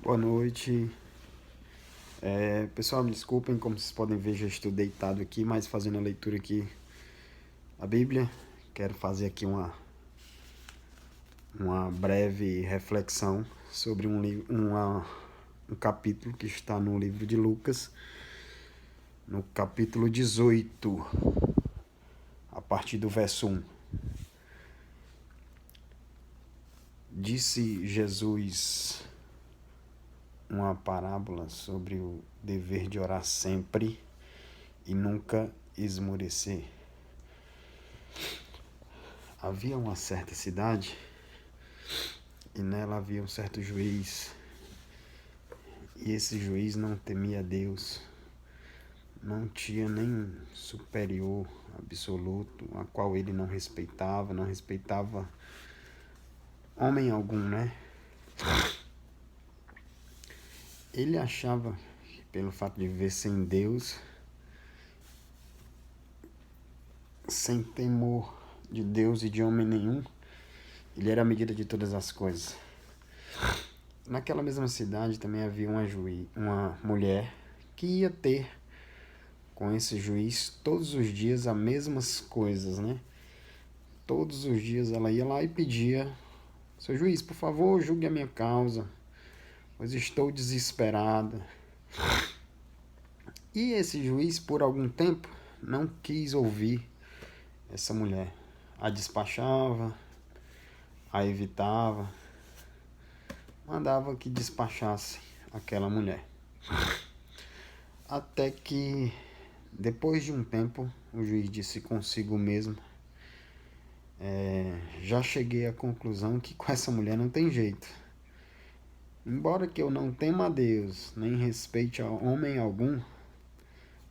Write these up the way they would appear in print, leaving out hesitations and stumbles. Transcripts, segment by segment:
Boa noite. Pessoal, me desculpem, como vocês podem ver, já estou deitado aqui, mas fazendo a leitura aqui da Bíblia. Quero fazer aqui uma breve reflexão sobre um capítulo que está no livro de Lucas, no capítulo 18, a partir do verso 1. Disse Jesus uma parábola sobre o dever de orar sempre e nunca esmorecer. Havia uma certa cidade e nela havia um certo juiz, e esse juiz não temia Deus, não tinha nenhum superior absoluto a qual ele não respeitava homem algum, né? Ele achava que pelo fato de viver sem Deus, sem temor de Deus e de homem nenhum, ele era a medida de todas as coisas. Naquela mesma cidade também havia uma mulher que ia ter com esse juiz todos os dias as mesmas coisas, né? Todos os dias ela ia lá e pedia: seu juiz, por favor, julgue a minha causa, pois estou desesperada. E esse juiz, por algum tempo, não quis ouvir essa mulher. A despachava, a evitava, mandava que despachasse aquela mulher. Até que, depois de um tempo, o juiz disse consigo mesmo: já cheguei à conclusão que com essa mulher não tem jeito. Embora que eu não tema a Deus, nem respeite a homem algum,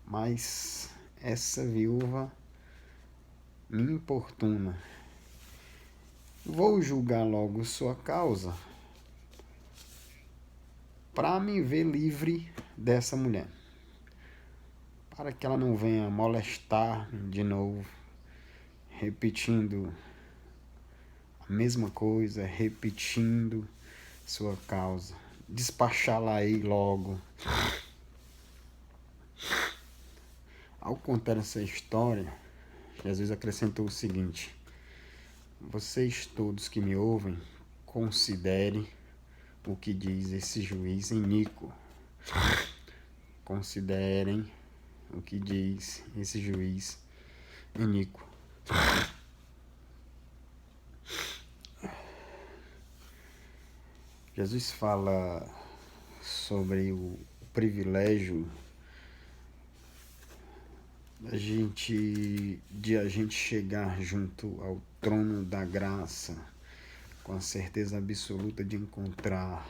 mas essa viúva me importuna. Vou julgar logo sua causa para me ver livre dessa mulher, para que ela não venha molestar de novo, repetindo a mesma coisa, repetindo sua causa. Despachá-la aí logo. Ao contar essa história, Jesus acrescentou o seguinte: vocês todos que me ouvem, considerem o que diz esse juiz iníquo. Considerem o que diz esse juiz iníquo. Jesus fala sobre o privilégio de a gente chegar junto ao trono da graça com a certeza absoluta de encontrar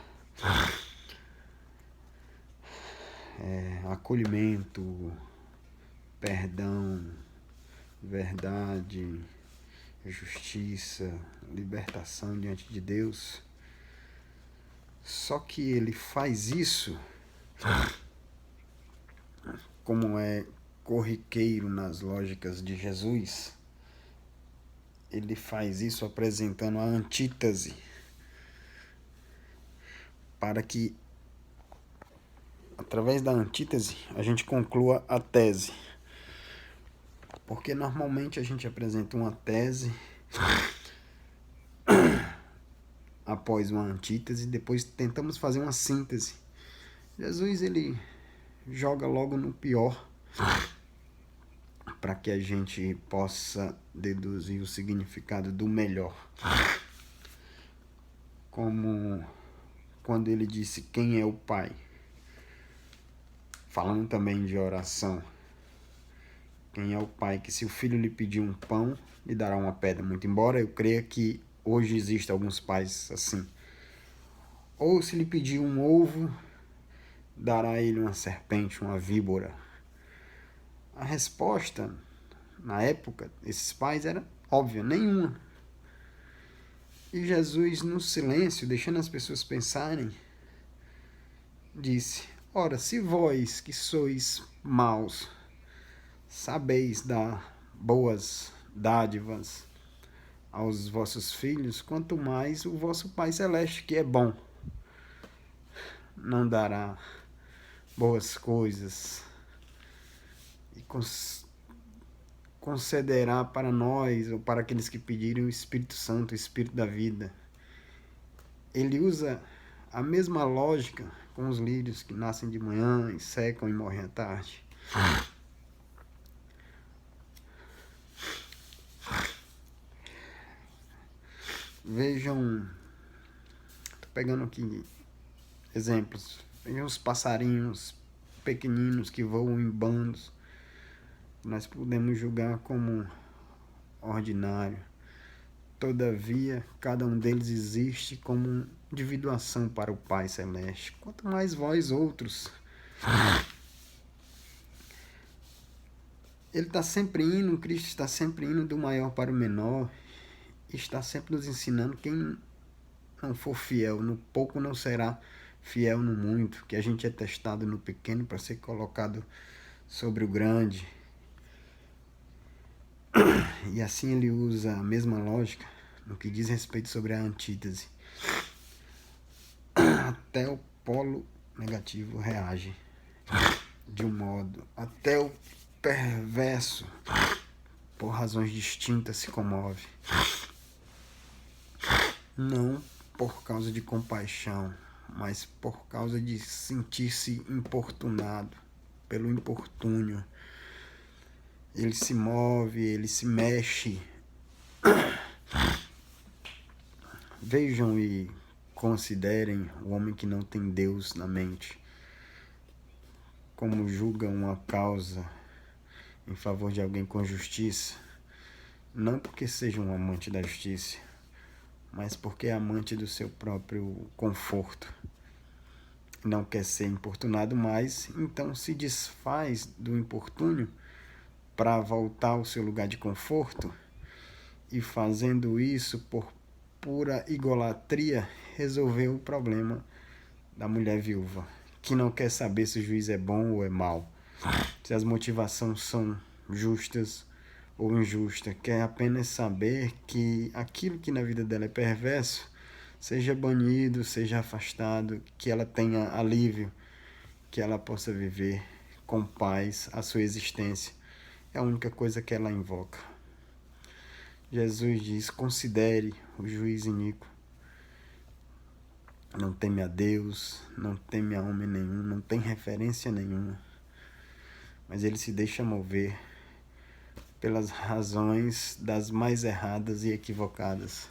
acolhimento, perdão, verdade, justiça, libertação diante de Deus. Só que ele faz isso, como é corriqueiro nas lógicas de Jesus, ele faz isso apresentando a antítese, para que, através da antítese, a gente conclua a tese. Porque normalmente a gente apresenta uma tese após uma antítese e depois tentamos fazer uma síntese. Jesus, ele joga logo no pior para que a gente possa deduzir o significado do melhor. Como quando ele disse quem é o Pai, falando também de oração. Quem é o Pai que, se o filho lhe pedir um pão, lhe dará uma pedra. Muito embora eu creia que hoje existem alguns pais assim. Ou se lhe pedir um ovo, dará a ele uma serpente, uma víbora. A resposta, na época, desses pais era óbvia, nenhuma. E Jesus, no silêncio, deixando as pessoas pensarem, disse: ora, se vós que sois maus, sabeis dar boas dádivas aos vossos filhos, quanto mais o vosso Pai Celeste, que é bom. não dará boas coisas e concederá para nós, ou para aqueles que pedirem, o Espírito Santo, o Espírito da vida. Ele usa a mesma lógica com os lírios que nascem de manhã e secam e morrem à tarde. Vejam, estou pegando aqui exemplos. Vejam os passarinhos pequeninos que voam em bandos. Nós podemos julgar como ordinário. Todavia, cada um deles existe como individuação para o Pai Celeste. Quanto mais vós outros. Ele está sempre indo, Cristo está sempre indo do maior para o menor. E está sempre nos ensinando: quem não for fiel no pouco não será fiel no muito. Que a gente é testado no pequeno para ser colocado sobre o grande. E assim ele usa a mesma lógica no que diz respeito sobre a antítese. Até o polo negativo reage de um modo, até o perverso, por razões distintas, se comove. Não por causa de compaixão, mas por causa de sentir-se importunado pelo importúnio. Ele se move, ele se mexe. Vejam e considerem o homem que não tem Deus na mente, como julga uma causa em favor de alguém com justiça, não porque seja um amante da justiça, mas porque é amante do seu próprio conforto. Não quer ser importunado mais, então se desfaz do importúnio para voltar ao seu lugar de conforto, e fazendo isso por pura idolatria, resolveu o problema da mulher viúva, que não quer saber se o juiz é bom ou é mau, se as motivações são justas ou injustas, quer apenas saber que aquilo que na vida dela é perverso seja banido, seja afastado, que ela tenha alívio, que ela possa viver com paz a sua existência. É a única coisa que ela invoca. Jesus diz: considere o juiz iníquo. Não teme a Deus, não teme a homem nenhum, não tem referência nenhuma. Mas ele se deixa mover pelas razões das mais erradas e equivocadas.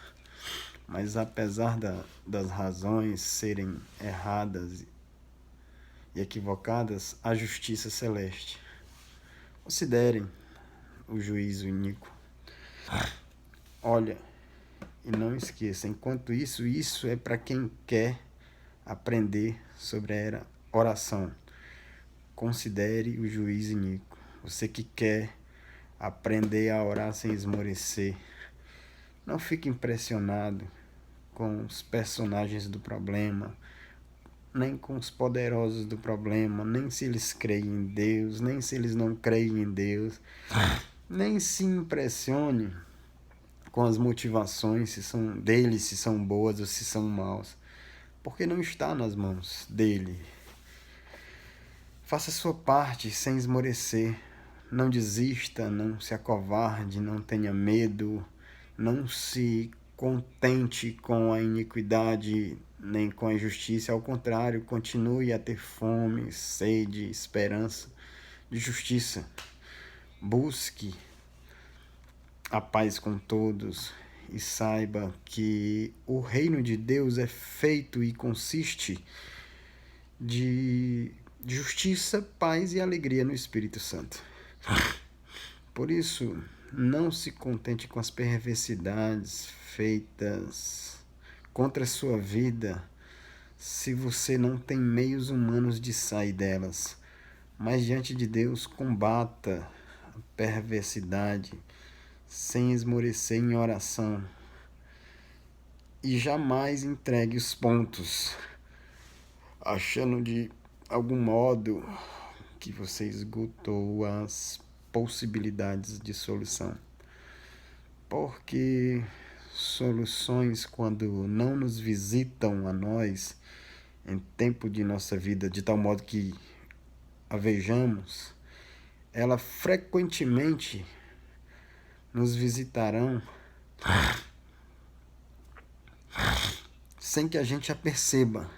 Mas apesar das razões serem erradas e equivocadas, a justiça celeste. Considerem o juízo iníquo. Olha, e não esqueça, enquanto isso é para quem quer aprender sobre a oração. Considere o juízo iníquo. Você que quer aprender a orar sem esmorecer, não fique impressionado com os personagens do problema, nem com os poderosos do problema, nem se eles creem em Deus, nem se eles não creem em Deus. Nem se impressione com as motivações se são deles, se são boas ou se são maus, porque não está nas mãos dele. Faça a sua parte sem esmorecer. Não desista, não se acovarde, não tenha medo, não se contente com a iniquidade nem com a injustiça. Ao contrário, continue a ter fome, sede, esperança de justiça. Busque a paz com todos e saiba que o reino de Deus é feito e consiste de justiça, paz e alegria no Espírito Santo. Por isso, não se contente com as perversidades feitas contra a sua vida se você não tem meios humanos de sair delas. Mas diante de Deus, combata a perversidade sem esmorecer em oração. E jamais entregue os pontos, achando de algum modo que você esgotou as possibilidades de solução. Porque soluções, quando não nos visitam a nós, em tempo de nossa vida, de tal modo que a vejamos, ela frequentemente nos visitarão sem que a gente a perceba.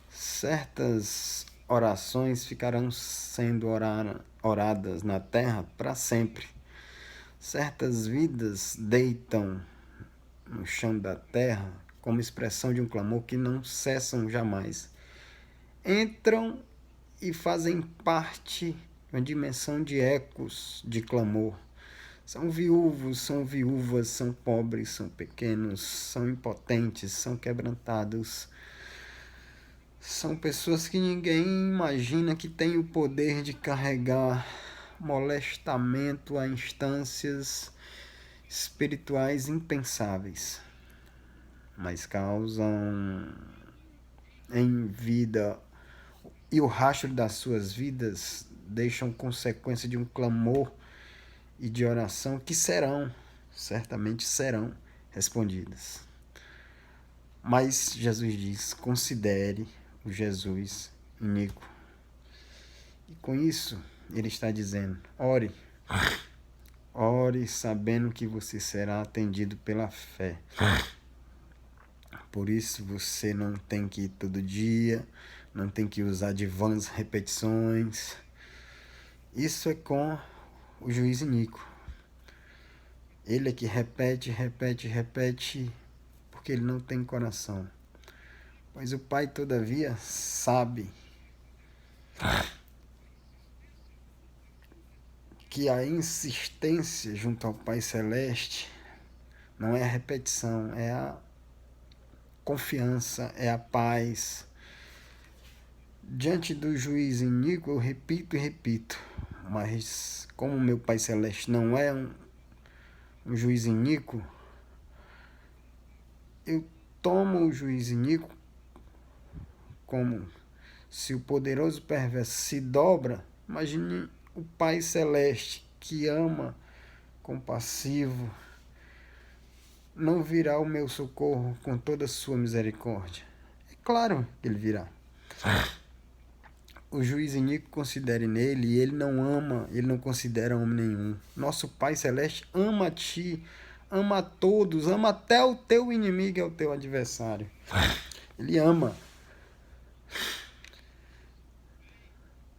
Certas orações ficarão sendo oradas na terra para sempre. Certas vidas deitam no chão da terra como expressão de um clamor que não cessam jamais. Entram e fazem parte de uma dimensão de ecos de clamor. São viúvos, são viúvas, são pobres, são pequenos, são impotentes, são quebrantados. São pessoas que ninguém imagina que têm o poder de carregar molestamento a instâncias espirituais impensáveis, mas causam em vida, e o rastro das suas vidas deixam consequência de um clamor e de oração que certamente serão respondidas. Mas Jesus diz: considere o Jesus iníquo. E com isso, ele está dizendo: ore. Ore sabendo que você será atendido pela fé. Por isso você não tem que ir todo dia, não tem que usar de vãs repetições. Isso é com o juiz iníquo. Ele é que repete, porque ele não tem coração. Mas o Pai, todavia, sabe que a insistência junto ao Pai Celeste não é a repetição, é a confiança, é a paz. Diante do juiz iníquo, eu repito e repito, mas como meu Pai Celeste não é um juiz iníquo, eu tomo o juiz iníquo como se o poderoso perverso se dobra. Imagine o Pai Celeste que ama, compassivo, não virá o meu socorro com toda a sua misericórdia. É claro que ele virá. O juiz iníquo considere nele, e ele não ama, ele não considera homem nenhum. Nosso Pai Celeste ama a ti, ama a todos, ama até o teu inimigo e o teu adversário. Ele ama.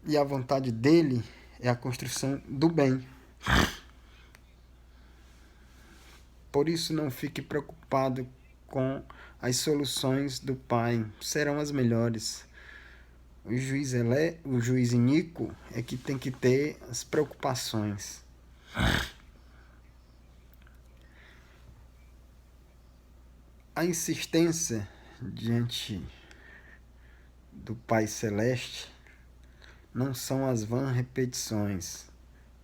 E a vontade dele é a construção do bem. Por isso não fique preocupado com as soluções do Pai, serão as melhores. O juiz iníquo é que tem que ter as preocupações. A insistência diante do Pai Celeste não são as vãs repetições.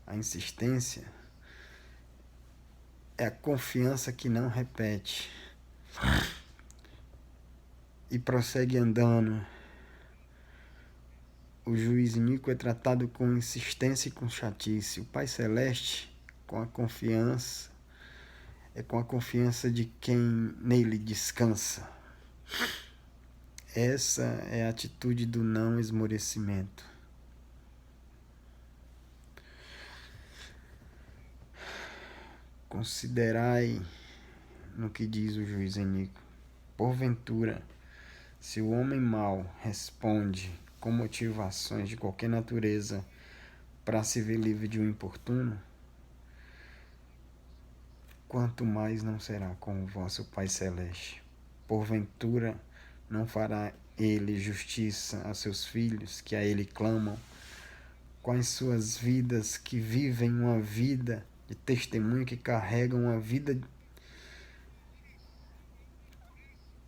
A insistência é a confiança que não repete e prossegue andando. O juiz iníquo é tratado com insistência e com chatice. O Pai Celeste, com a confiança, é com a confiança de quem nele descansa. Essa é a atitude do não esmorecimento. Considerai no que diz o juiz iníquo. Porventura, se o homem mau responde com motivações de qualquer natureza para se ver livre de um importuno, quanto mais não será com o vosso Pai Celeste. Porventura, não fará ele justiça a seus filhos, que a ele clamam, com as suas vidas, que vivem uma vida de testemunho, que carregam uma vida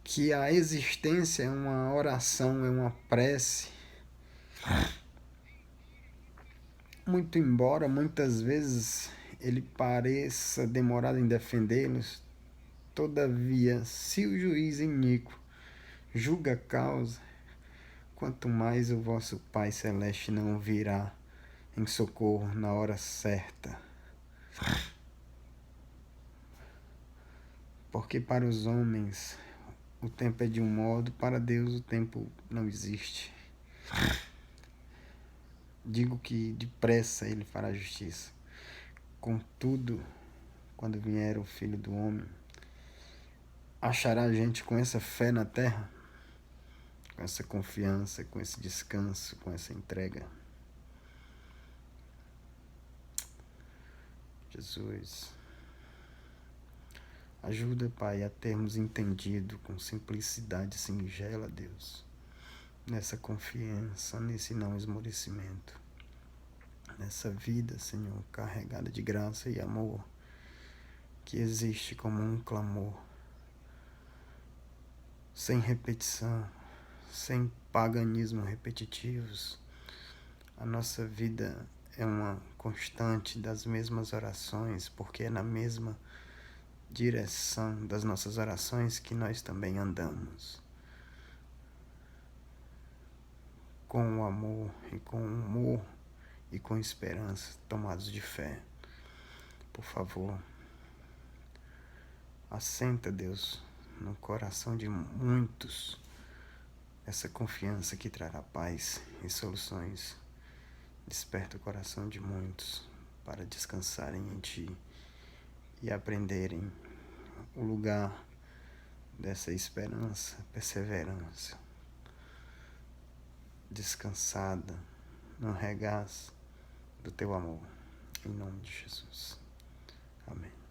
que a existência é uma oração, é uma prece. Muito embora muitas vezes ele pareça demorado em defendê-los, todavia, se o juiz iníquo julga a causa, quanto mais o vosso Pai Celeste não virá em socorro na hora certa. Porque para os homens o tempo é de um modo, para Deus o tempo não existe. Digo que depressa ele fará justiça. Contudo, quando vier o Filho do Homem, achará a gente com essa fé na terra? Com essa confiança, com esse descanso, com essa entrega? Jesus, ajuda, Pai, a termos entendido com simplicidade singela, Deus, nessa confiança, nesse não esmorecimento, nessa vida, Senhor, carregada de graça e amor, que existe como um clamor, sem repetição, sem paganismo repetitivos. A nossa vida é uma constante das mesmas orações, porque é na mesma direção das nossas orações que nós também andamos. Com o amor e com o humor e com esperança, tomados de fé. Por favor, assenta, Deus, no coração de muitos essa confiança que trará paz e soluções. Desperta o coração de muitos para descansarem em Ti e aprenderem o lugar dessa esperança, perseverança, descansada no regaço do Teu amor. Em nome de Jesus. Amém.